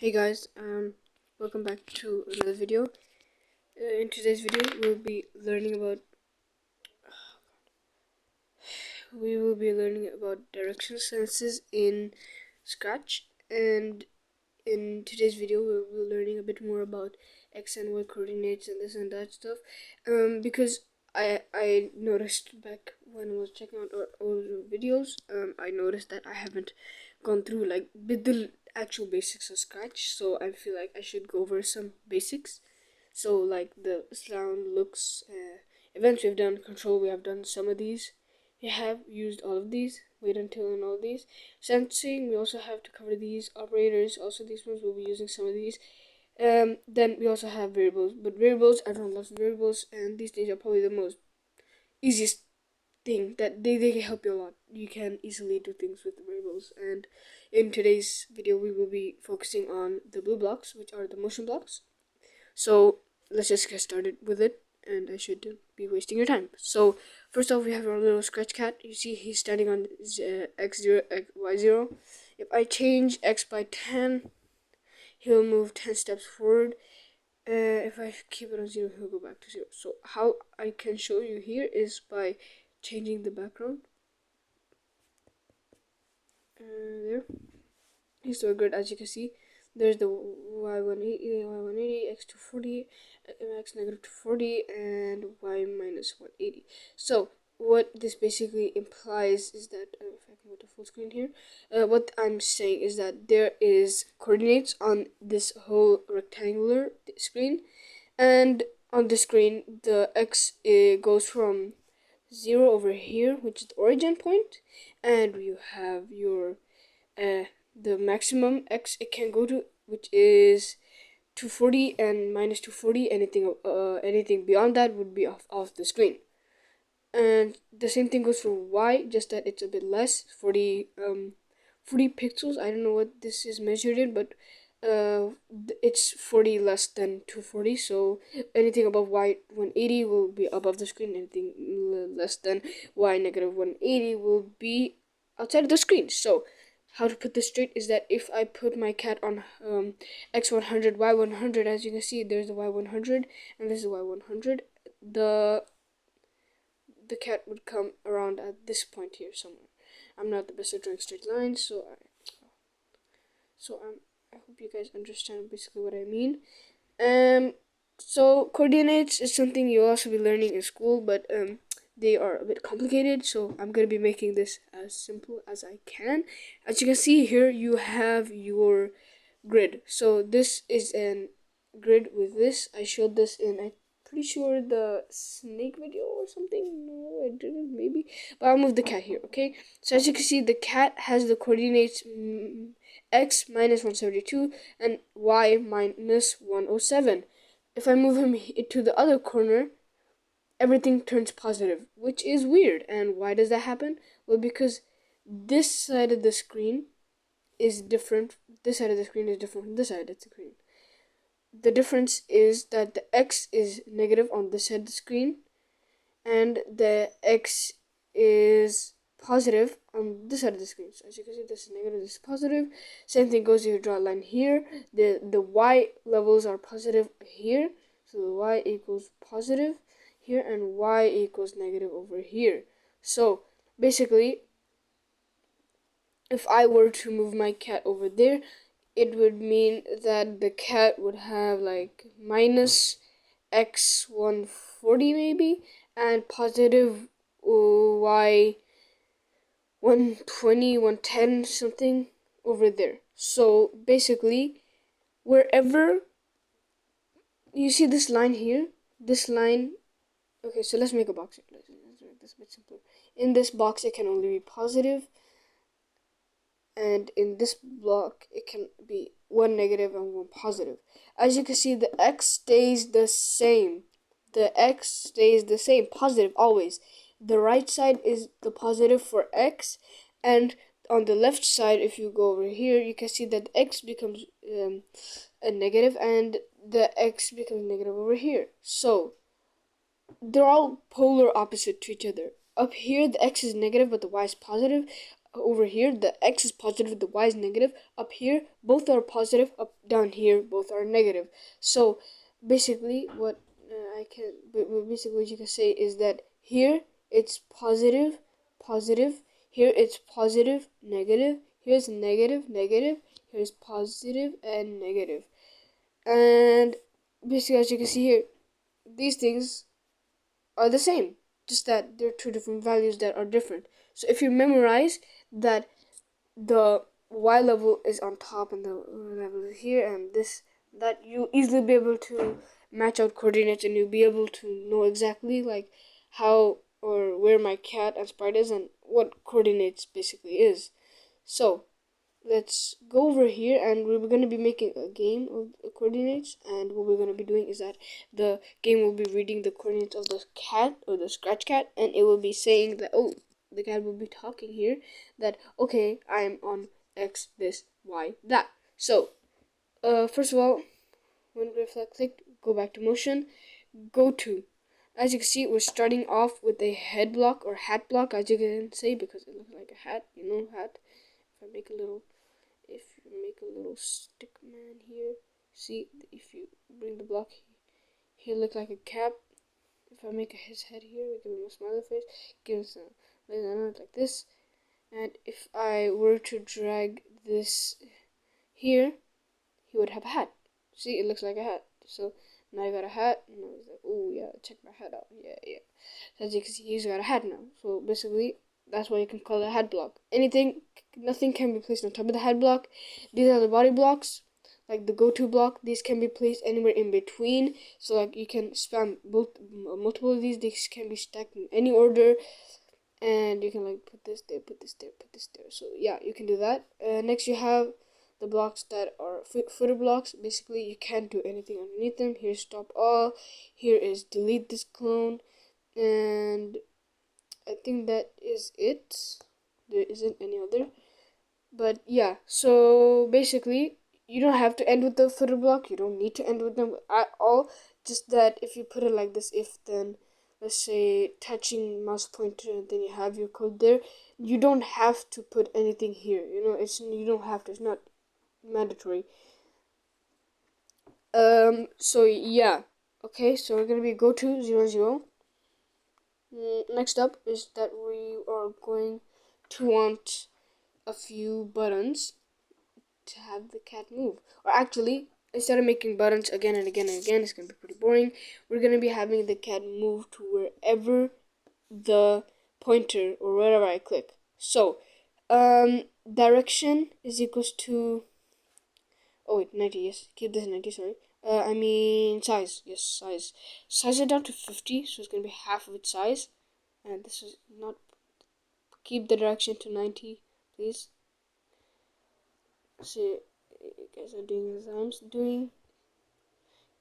Hey guys, welcome back to another video. In today's video, we will be learning about direction senses in Scratch, and in today's video, we'll be learning a bit more about X and Y coordinates and this and that stuff. Because I noticed back when I was checking out our older videos, I noticed that I haven't gone through like with the actual basics of Scratch, so I feel like I should go over some basics. So like the sound, looks, events we've done, control we have done some of these. We have used all of these. Wait until and all of these. Sensing we also have to cover these. Operators also these ones we'll be using some of these. Then we also have variables, but variables everyone loves variables, and these days are probably the most easiest thing that they can help you a lot. You can easily do things with the variables, and in today's video we will be focusing on the blue blocks, which are the motion blocks. So let's just get started with it, and I should be wasting your time. So first off, we have our little scratch cat. You see he's standing on x0, y0. If I change x by 10, he'll move 10 steps forward. If I keep it on 0, he'll go back to 0. So how I can show you here is by changing the background. There. Here's the grid, as you can see. There's the y180, y180, x240, x negative 240, and y minus 180. So what this basically implies is that, if I can go to full screen here, what I'm saying is that there is coordinates on this whole rectangular screen, and on the screen the x goes from 0 over here, which is the origin point, and you have your the maximum x it can go to, which is 240, and minus 240. Anything beyond that would be off the screen. And the same thing goes for y, just that it's a bit less, 40 pixels. I don't know what this is measured in, but it's 40 less than 240. So anything above y 180 will be above the screen. Anything less than y negative 180 will be outside of the screen. So how to put this straight is that if I put my cat on x100, y100, as you can see, there's the y100 and this is y100. The cat would come around at this point here somewhere. I'm not the best at drawing straight lines, so I hope you guys understand basically what I mean. So coordinates is something you'll also be learning in school, but they are a bit complicated, so I'm gonna be making this as simple as I can. As you can see here, you have your grid. So this is an grid with this. I showed this in, I'm pretty sure, the snake video or something. No, I didn't, maybe, but I'll move the cat here. Okay, so as you can see, the cat has the coordinates x minus 172 and y minus 107. If I move him to the other corner, everything turns positive, which is weird. And why does that happen? Well, because this side of the screen is different. This side of the screen is different from this side of the screen. The difference is that the x is negative on this side of the screen, and the x is positive on this side of the screen. So as you can see, this is negative, this is positive. Same thing goes if you draw a line here. The y levels are positive here, so the y equals positive here, and y equals negative over here. So basically, if I were to move my cat over there, it would mean that the cat would have like minus x 140 maybe, and positive y 120, 110 something over there. So basically, wherever you see this line here, this line, okay, so let's make a box. Let's make this a bit simpler. In this box, it can only be positive, and in this block it can be one negative and one positive. As you can see, the x stays the same. The x stays the same, positive always. The right side is the positive for x, and on the left side, if you go over here, you can see that x becomes a negative, and the x becomes negative over here. So they're all polar opposite to each other. Up here, the x is negative, but the y is positive. over here the x is positive, the y is negative. Up here both are positive, up down here both are negative. So basically basically what you can say is that here it's positive, positive, here it's positive, negative, here's negative, negative, here's positive and negative. And basically, as you can see here, these things are the same, just that they're two different values that are different. So if you memorize that the y level is on top and the level is here, and this, that you easily be able to match out coordinates, and you'll be able to know exactly like how or where my cat and sprite is and what coordinates basically is. So let's go over here, and we're going to be making a game of coordinates. And what we're going to be doing is that the game will be reading the coordinates of the cat or the scratch cat, and it will be saying that, oh, the cat will be talking here that, okay, I'm on x, this, y, that. So first of all, when reflect clicked, go back to motion, go to, as you can see, we're starting off with a head block or hat block, as you can say, because it looks like a hat, hat. If I make a little, if you make a little stick man here, see, if you bring the block here, look like a cap. If I make his head here, we give him a smiley face, give him like this. And if I were to drag this here, he would have a hat. See, it looks like a hat. So now I got a hat. And I was like, oh yeah, check my hat out. Yeah. So as you can see, he's got a hat now. So basically, that's why you can call it a hat block. Nothing can be placed on top of the hat block. These are the body blocks, like the go-to block. These can be placed anywhere in between. So like you can spam multiple of these. These can be stacked in any order. And you can like put this there, put this there, put this there. So yeah, you can do that. Next you have the blocks that are footer blocks. Basically you can't do anything underneath them. Here's stop all, here is delete this clone, and I think that is it. There isn't any other, but yeah, so basically you don't have to end with the footer block, you don't need to end with them at all. Just that if you put it like this, if then let's say touching mouse pointer and then you have your code there, you don't have to put anything here, you don't have to, it's not mandatory. So yeah, okay, so we're gonna be go to 0, 0. Next up is that we are going to want a few buttons to have the cat move. Or actually, instead of making buttons again and again and again, it's gonna be pretty boring. We're gonna be having the cat move to wherever the pointer or wherever I click. So direction is equals to, oh wait, 90, yes, keep this 90, sorry. I mean size, yes, size. Size it down to 50, so it's gonna be half of its size. And this is not, keep the direction to 90, please. So you guys are doing as I'm doing.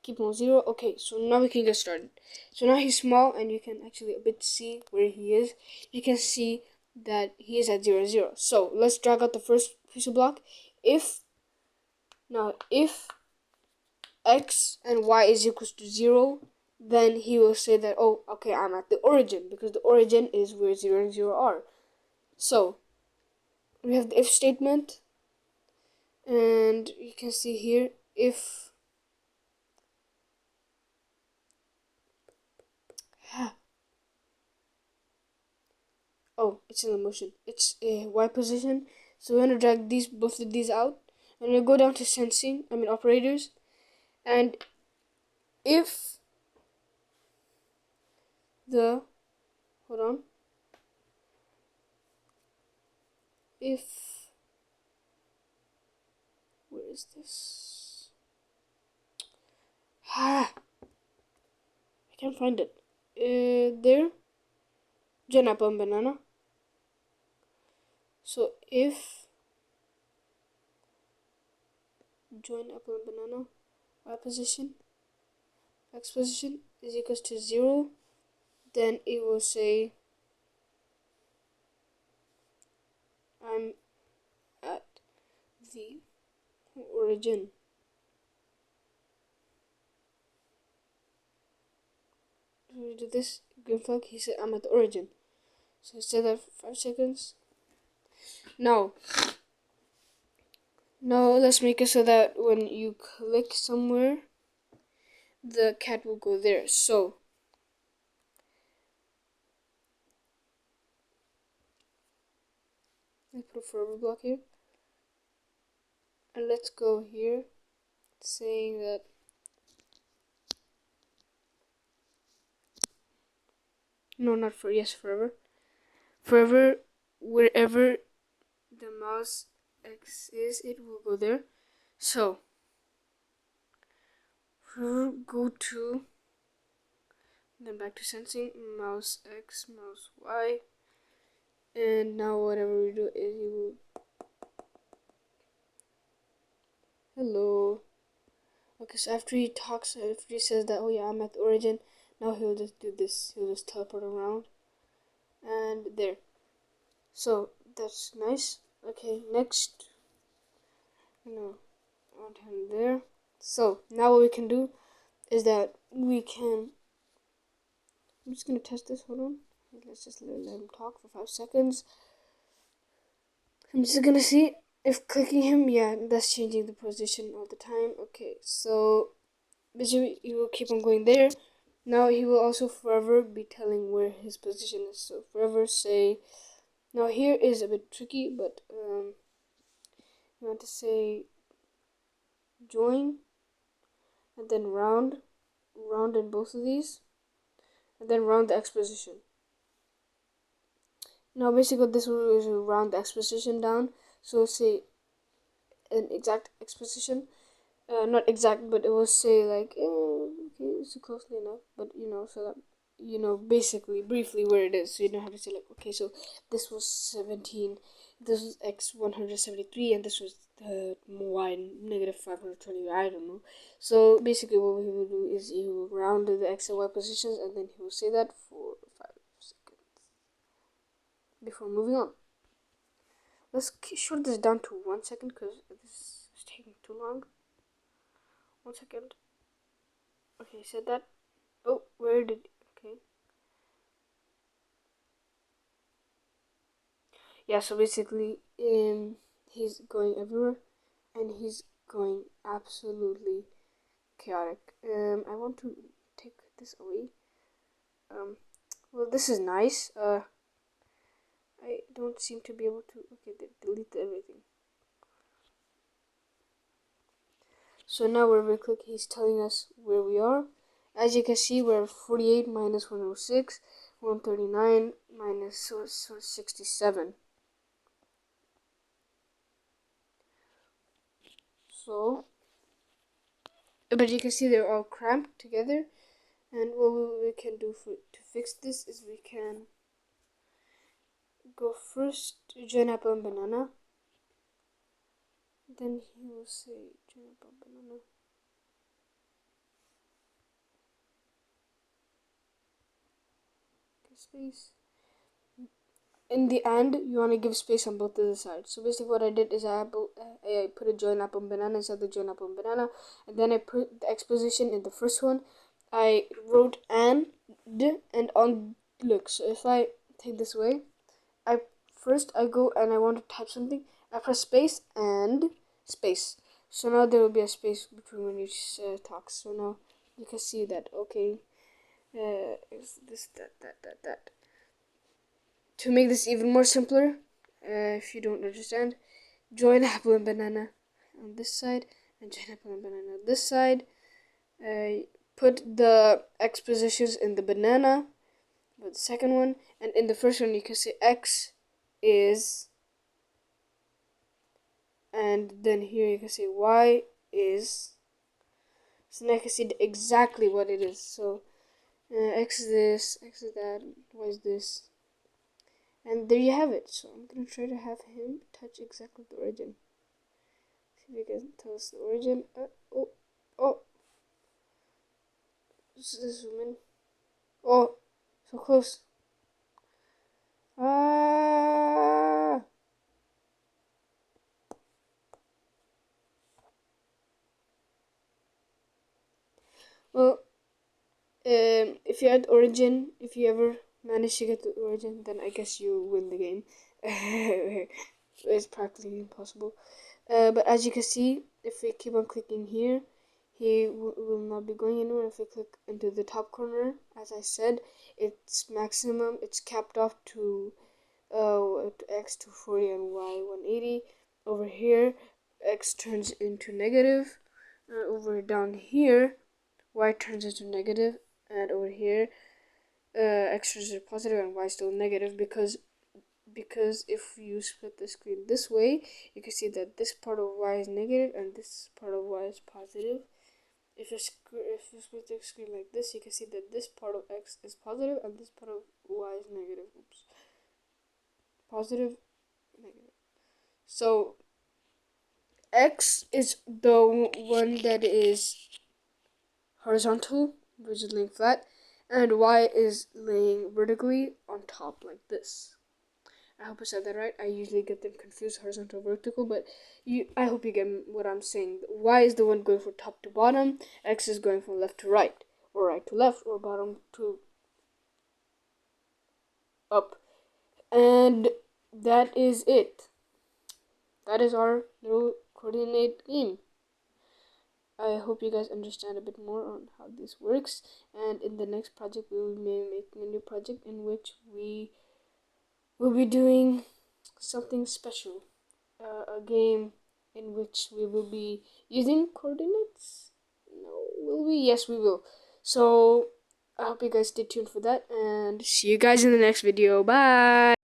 Keep on 0. Okay, so now we can get started. So now he's small, and you can actually a bit see where he is. You can see that he is at 0, 0. So let's drag out the first piece of block. If x and y is equals to 0, then he will say that, oh, okay, I'm at the origin, because the origin is where 0 and 0 are. So we have the if statement, and you can see here, if oh, it's in the motion, it's a y position. So we're gonna drag both of these out, and we'll go down to operators, and if the, hold on, if, where is this? I can't find it. There, join apple and banana. So if join apple and banana, y position, x position is equals to 0, then it will say I'm at the origin. We do this green flag, he said I'm at the origin. So instead of 5 seconds, Now, let's make it so that when you click somewhere, the cat will go there. So let's put a forever block here, and let's go here, saying that no, not for yes, forever, wherever the mouse X is, it will go there. So go to, then back to sensing, mouse X, mouse Y, and now whatever we do is you will, hello. Okay, so after he talks, after he says that, oh yeah, I'm at the origin, now he'll just do this. He'll just teleport around, and there. So that's nice. Okay, next, no, I want him there. So now what we can do is that we can. I'm just gonna test this. Hold on. Let's just let him talk for 5 seconds. I'm just gonna see if clicking him, yeah, that's changing the position all the time. Okay, so basically he will keep on going there. Now he will also forever be telling where his position is. So forever say, now here is a bit tricky, but you want to say join, and then round in both of these, and then round the X position. Now basically this will is round the X position down. So say an exact X position. Not exact, but it will say like, okay, it's closely enough, but so that basically briefly where it is, so you don't have to say like, okay, so this was 17, this was X 173, and this was Y negative 520. I don't know. So basically, what he will do is he will round the X and Y positions, and then he will say that for 5 seconds before moving on. Let's short this down to 1 second because this is taking too long. 1 second. Okay, said that. Oh, where did? Okay. Yeah. So basically, he's going everywhere, and he's going absolutely chaotic. I want to take this away. Well, this is nice. I don't seem to be able to. Okay, delete everything. So now where we click, he's telling us where we are. As you can see, we're 48 minus 106, 139 minus 67. So, but you can see they're all cramped together. And what we can do to fix this is we can go first to join apple and banana. Then he will say join apple and banana. Okay, space. In the end, you want to give space on both of the sides. So basically what I did is I put a join apple and banana inside the join apple and banana, and then I put the exposition in the first one. I wrote and on. Look, so if I take this away, I go and I want to type something. I press space and space. So now there will be a space between when you talk. So now you can see that, okay, is this, that. To make this even more simpler, if you don't understand, join apple and banana on this side and join apple and banana on this side. Put the X positions in the banana, but the second one, and in the first one you can say X is, and then here you can say Y is. So now you can see exactly what it is. So X is this, X is that, Y is this. And there you have it. So I'm gonna try to have him touch exactly the origin. See if he can tell us the origin. Oh. This is zoom in. Oh, so close. Ah. Well, if you're at origin, if you ever manage to get to origin, then I guess you win the game. It's practically impossible. But as you can see, if we keep on clicking here, he will not be going anywhere. If we click into the top corner, as I said, it's maximum, it's capped off to x 240 and y 180. Over here, x turns into negative. Over down here, y turns into negative, and over here, x turns into positive and y still negative, because if you split the screen this way, you can see that this part of y is negative and this part of y is positive. If you split the screen like this, you can see that this part of x is positive and this part of y is negative. Oops. Positive, negative. So x is the one that is horizontal, which is laying flat, and y is laying vertically on top like this. I hope I said that right. I usually get them confused, horizontal, vertical, but I hope you get what I'm saying. Y is the one going from top to bottom. X is going from left to right, or right to left, or bottom to up. And that is it. That is our little coordinate game. I hope you guys understand a bit more on how this works. And in the next project, we will be making a new project in which we will be doing something special. A game in which we will be using coordinates? No, will we? Yes, we will. So, I hope you guys stay tuned for that, and see you guys in the next video. Bye!